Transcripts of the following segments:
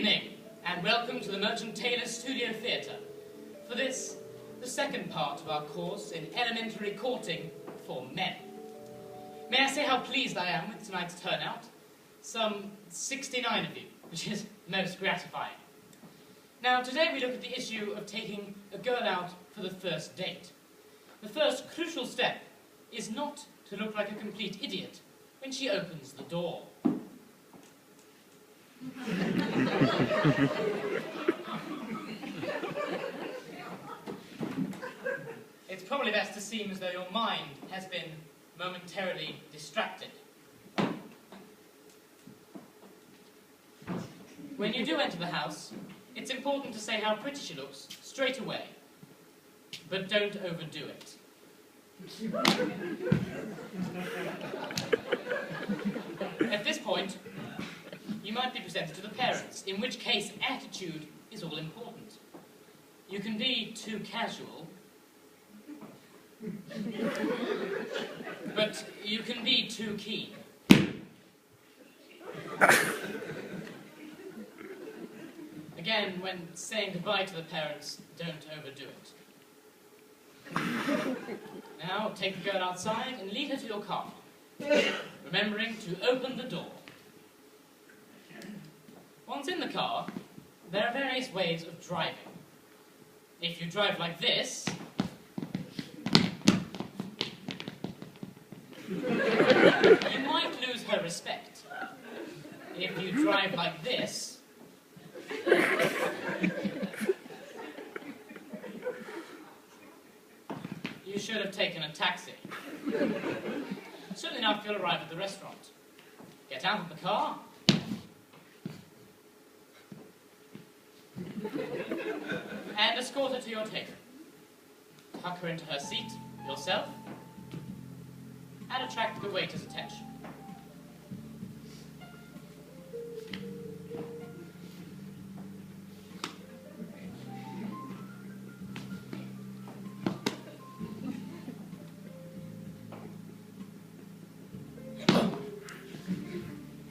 evening, and welcome to the Merchant Taylor Studio Theatre. For this, the second part of our course in elementary courting for men. May I say how pleased I am with tonight's turnout? Some 69 of you, which is most gratifying. Now, today we look at the issue of taking a girl out for the first date. The first crucial step is not to look like a complete idiot when she opens the door. It's probably best to seem as though your mind has been momentarily distracted. When you do enter the house, it's important to say how pretty she looks straight away, but don't overdo it. At this point, you might be presented to the parents, in which case attitude is all important. You can be too casual, but you can be too keen. Again, when saying goodbye to the parents, don't overdo it. Now, take the girl outside and lead her to your car, remembering to open the door. Once in the car, there are various ways of driving. If you drive like this, you might lose her respect. If you drive like this, you should have taken a taxi. Soon enough, you'll arrive at the restaurant. Get out of the car, and escort her to your table. Tuck her into her seat, yourself, and attract the waiter's attention.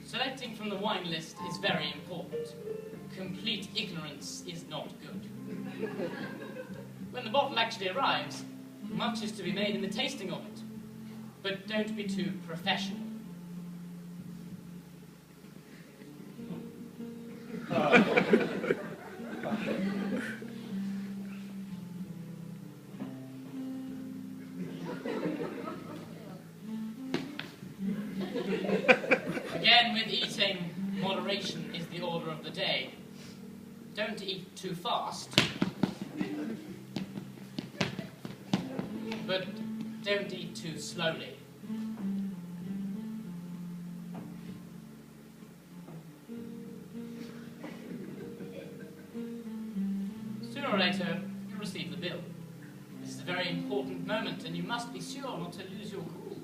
Selecting from the wine list is very important. Complete ignorance is not good. When the bottle actually arrives, much is to be made in the tasting of it. But don't be too professional. Again, with eating, moderation is the order of the day. Don't eat too fast, but don't eat too slowly. Sooner or later, you'll receive the bill. This is a very important moment, and you must be sure not to lose your cool.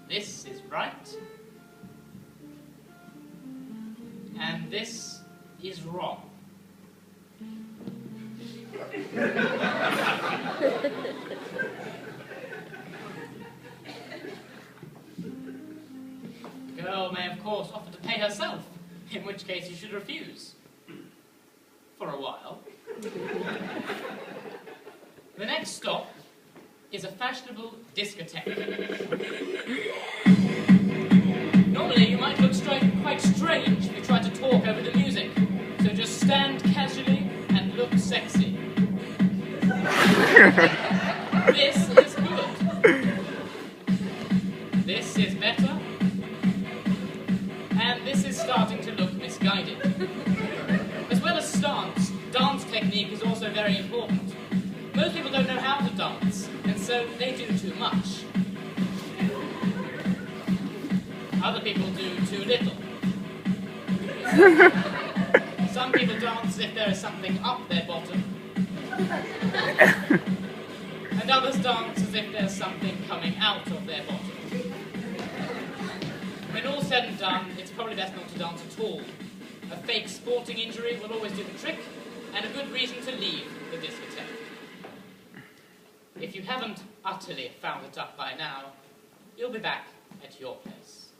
This is right, and this is wrong. The girl may, of course, offer to pay herself, in which case you should refuse. For a while. The next stop is a fashionable discotheque. Normally, you might look quite strange if you tried to talk over the music, so just stand casually and look sexy. This is good. This is better. And this is starting to look misguided. As well as stance, dance technique is also very important. Most people don't know how to dance, and so they do too much. Other people do too little. Some people dance as if there is something up their bottom, and others dance as if there's something coming out of their bottom. When all said and done, it's probably best not to dance at all. A fake sporting injury will always do the trick, and a good reason to leave the discotheque. If you haven't utterly found it up by now, you'll be back at your place.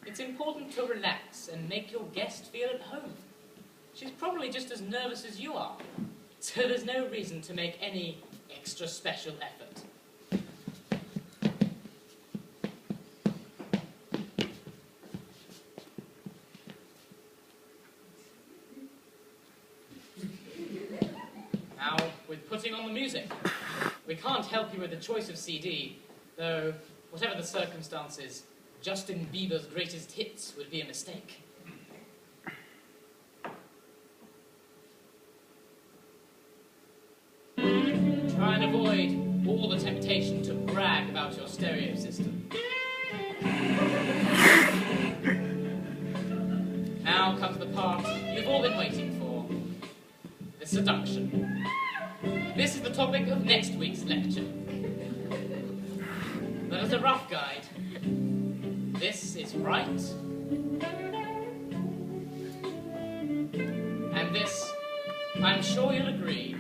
It's important to relax and make your guest feel at home. She's probably just as nervous as you are, so there's no reason to make any extra special effort. Now, with putting on the music, we can't help you with the choice of CD, though, whatever the circumstances, Justin Bieber's greatest hits would be a mistake. Try and avoid all the temptation to brag about your stereo system. Now comes the part you've all been waiting for, the seduction. This is the topic of next week's lecture. But as a rough guide, this is right, and this, I'm sure you'll agree,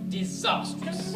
disastrous.